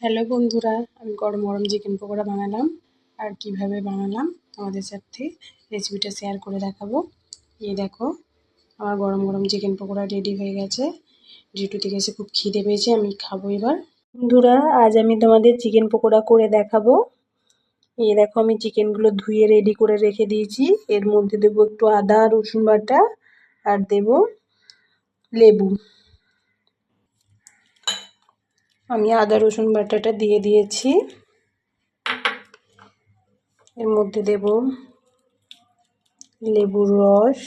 Hello বন্ধুরা, আমি গরম গরম চিকেন পকোড়া বানালাম। আর কিভাবে বানালাম তোমাদের সাথে রেসিপিটা শেয়ার করে দেখাবো। এই দেখো, আমার গরম গরম চিকেন পকোড়া রেডি হয়ে গেছে। ডিউটি থেকে এসে খুব খিদে পেয়েছে, আমি খাবো এবার। বন্ধুরা, আজ আমি তোমাদের চিকেন পকোড়া করে দেখাবো। এই দেখো, আমি চিকেনগুলো ধুয়ে রেডি করে রেখে দিয়েছি। এর মধ্যে দেবো একটু আদা রসুন বাটা আর দেবো লেবু। আমি আদা রসুন বাটাটা দিয়ে দিয়েছি। এর মধ্যে দেব লেবুর রস,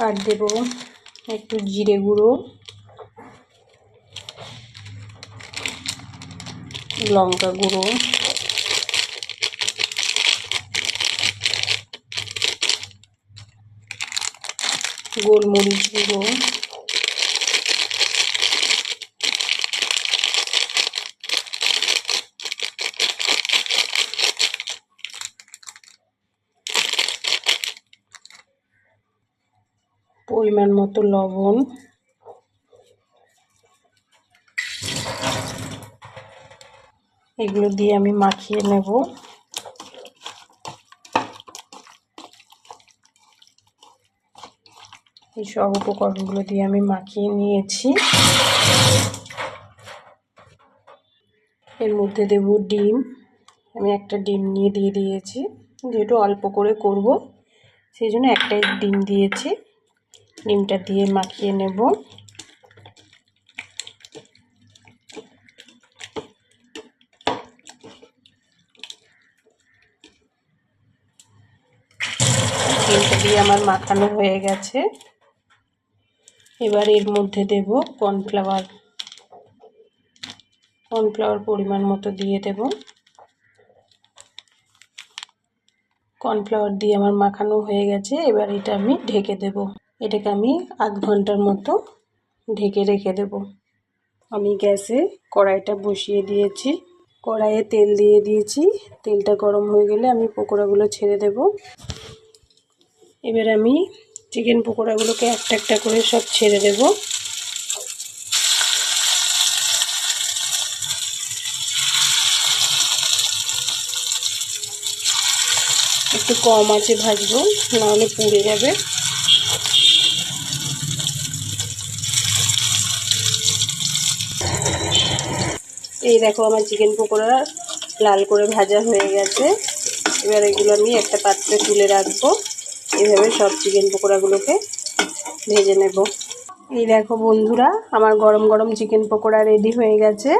আর দেব একটু জিরে গুঁড়ো, লঙ্কা গুঁড়ো, গোলমরিচ গুঁড়ো, পরিমাণ মতো লবণ, এগুলো দিয়ে আমি মাখিয়ে নেব। এই সব উপকরণগুলো দিয়ে আমি মাখিয়ে নিয়েছি। এর মধ্যে দেব ডিম। আমি একটা ডিম নিয়ে দিয়ে দিয়েছি, যেহেতু অল্প করে করব সেই জন্য একটাই ডিম দিয়েছি। ডিমটা দিয়ে মাখিয়ে নেব। ডিমটা দিয়ে আমার মাখানো হয়ে গেছে। এবার এর মধ্যে দেব কর্নফ্লাওয়ার পরিমাণ মতো দিয়ে দেব। কর্নফ্লাওয়ার দিয়ে আমার মাখানো হয়ে গেছে। এবার এটা আমি ঢেকে দেব। এটাকে আমি আধ ঘন্টার মতো ঢেকে রেখে দেব। আমি গ্যাসে কড়াইটা বসিয়ে দিয়েছি। কড়াইয়ে তেল দিয়ে দিয়েছি। তেলটা গরম হয়ে গেলে আমি পকোড়াগুলো ছেড়ে দেব। এবার আমি চিকেন পকোড়াগুলোকে একটা একটা করে সব ছেড়ে দেব। একটু কম আঁচে ভাজবো, নাহলে পুড়ে যাবে। এই দেখো, আমার চিকেন পকোড়া লাল করে ভাজা হয়ে গেছে। এবার এগুলো আমি একটা পাত্রে তুলে রাখবো। এইভাবে সব চিকেন পকোড়াগুলোকে ভেজে নেব। এই দেখো বন্ধুরা, আমার গরম গরম চিকেন পকোড়া রেডি হয়ে গেছে।